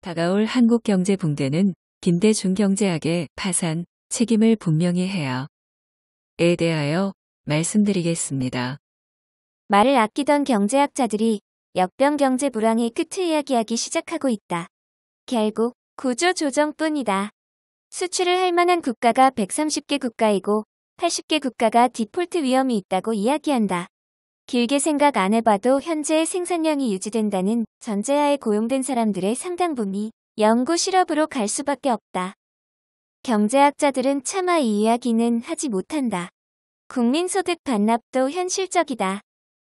다가올 한국 경제 붕괴는 김대중 경제학의 파산, 책임을 분명히 해야에 대하여 말씀드리겠습니다. 말을 아끼던 경제학자들이 역병 경제 불황의 끝을 이야기하기 시작하고 있다. 결국 구조 조정뿐이다. 수출을 할 만한 국가가 130개 국가이고 80개 국가가 디폴트 위험이 있다고 이야기한다. 길게 생각 안 해봐도 현재의 생산량이 유지된다는 전제하에 고용된 사람들의 상당 부분이 연구 실업으로 갈 수밖에 없다. 경제학자들은 차마 이 이야기는 하지 못한다. 국민소득 반납도 현실적이다.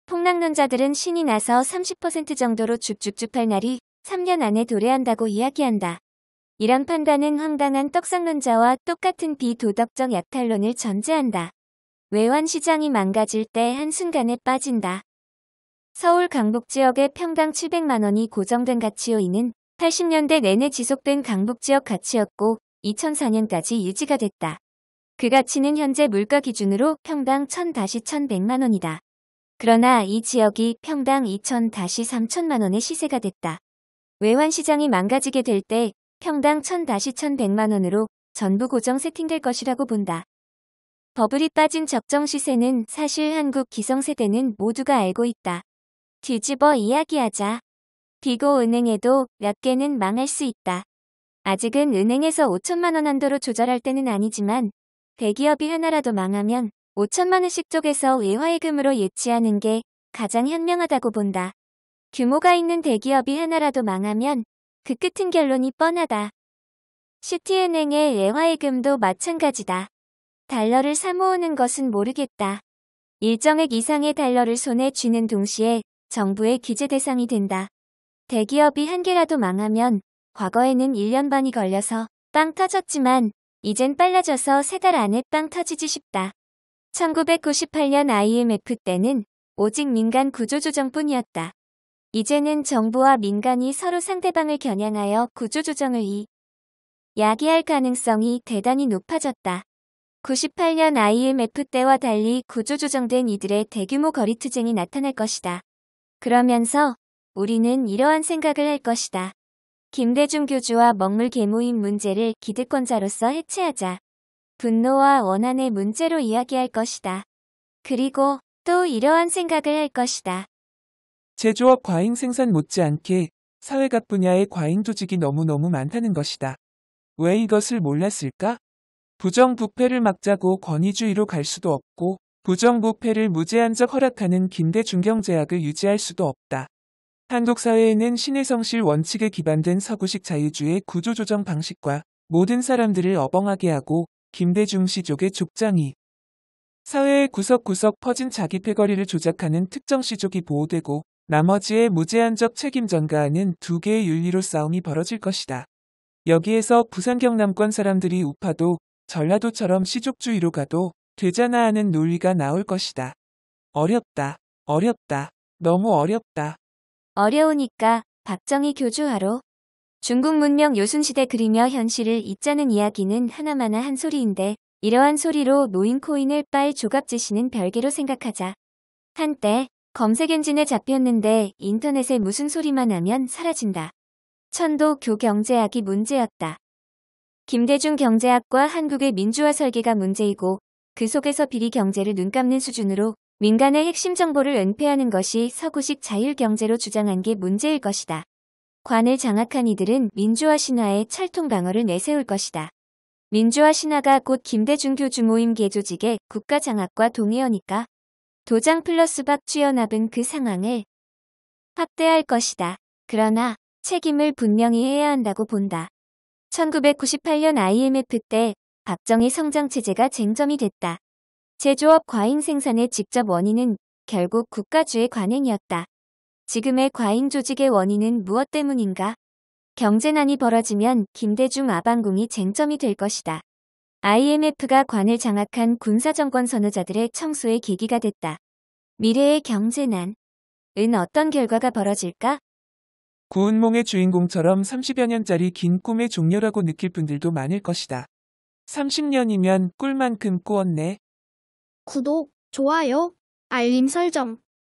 폭락론자들은 신이 나서 30% 정도로 쭉쭉쭉 팔 날이 3년 안에 도래한다고 이야기한다. 이런 판단은 황당한 떡상론자와 똑같은 비도덕적 약탈론을 전제한다. 외환시장이 망가질 때 한순간에 빠진다. 서울 강북지역의 평당 700만 원이 고정된 가치요인은 80년대 내내 지속된 강북지역 가치였고 2004년까지 유지가 됐다. 그 가치는 현재 물가 기준으로 평당 1000-1100만 원이다. 그러나 이 지역이 평당 2000-3000만 원의 시세가 됐다. 외환시장이 망가지게 될 때 평당 1000-1100만 원으로 전부 고정 세팅될 것이라고 본다. 버블이 빠진 적정 시세는 사실 한국 기성세대는 모두가 알고 있다. 뒤집어 이야기하자. 비고은행에도 몇 개는 망할 수 있다. 아직은 은행에서 5천만 원 한도로 조절할 때는 아니지만 대기업이 하나라도 망하면 5천만 원씩 쪼개서 외화예금으로 예치하는 게 가장 현명하다고 본다. 규모가 있는 대기업이 하나라도 망하면 그 끝은 결론이 뻔하다. 시티은행의 외화예금도 마찬가지다. 달러를 사모으는 것은 모르겠다. 일정액 이상의 달러를 손에 쥐는 동시에 정부의 규제 대상이 된다. 대기업이 한 개라도 망하면 과거에는 1년 반이 걸려서 빵 터졌지만 이젠 빨라져서 3달 안에 빵 터지지 싶다. 1998년 IMF 때는 오직 민간 구조조정뿐이었다. 이제는 정부와 민간이 서로 상대방을 겨냥하여 구조조정을 야기할 가능성이 대단히 높아졌다. 98년 IMF 때와 달리 구조조정된 이들의 대규모 거리투쟁이 나타날 것이다. 그러면서 우리는 이러한 생각을 할 것이다. 김대중 교주와 먹물 계모임 문제를 기득권자로서 해체하자. 분노와 원한의 문제로 이야기할 것이다. 그리고 또 이러한 생각을 할 것이다. 제조업 과잉 생산 못지않게 사회각 분야의 과잉 조직이 너무너무 많다는 것이다. 왜 이것을 몰랐을까? 부정부패를 막자고 권위주의로 갈 수도 없고 부정부패를 무제한적 허락하는 김대중 경제학을 유지할 수도 없다. 한국 사회에는 신해성실 원칙에 기반된 서구식 자유주의 구조조정 방식과 모든 사람들을 어벙하게 하고 김대중 시족의 족장이 사회의 구석구석 퍼진 자기 패거리를 조작하는 특정 시족이 보호되고 나머지의 무제한적 책임 전가하는 두 개의 윤리로 싸움이 벌어질 것이다. 여기에서 부산 경남권 사람들이 우파도 전라도처럼 시족주의로 가도 되잖아 하는 논리가 나올 것이다. 어렵다. 어렵다. 너무 어렵다. 어려우니까 박정희 교주하러. 중국 문명 요순시대 그리며 현실을 잇자는 이야기는 하나마나 한 소리인데 이러한 소리로 노인 코인을 빨 조갑제시는 별개로 생각하자. 한때 검색 엔진에 잡혔는데 인터넷에 무슨 소리만 하면 사라진다. 천도 교경제학이 문제였다. 김대중 경제학과 한국의 민주화 설계가 문제이고 그 속에서 비리 경제를 눈감는 수준으로 민간의 핵심 정보를 은폐하는 것이 서구식 자율경제로 주장한 게 문제일 것이다. 관을 장악한 이들은 민주화 신화의 철통 방어를 내세울 것이다. 민주화 신화가 곧 김대중 교주 모임 개조직의 국가 장악과 동의어니까 도장 플러스 박쥐연합은 그 상황을 확대할 것이다. 그러나 책임을 분명히 해야 한다고 본다. 1998년 IMF 때 박정희 성장체제가 쟁점이 됐다. 제조업 과잉 생산의 직접 원인은 결국 국가주의 관행이었다. 지금의 과잉 조직의 원인은 무엇 때문인가? 경제난이 벌어지면 김대중 아방궁이 쟁점이 될 것이다. IMF가 관을 장악한 군사정권 선호자들의 청소의 계기가 됐다. 미래의 경제난은 어떤 결과가 벌어질까? 구운몽의 주인공처럼 30여 년짜리 긴 꿈의 종료라고 느낄 분들도 많을 것이다. 30년이면 꿀만큼 꾸었네. 구독, 좋아요, 알림 설정.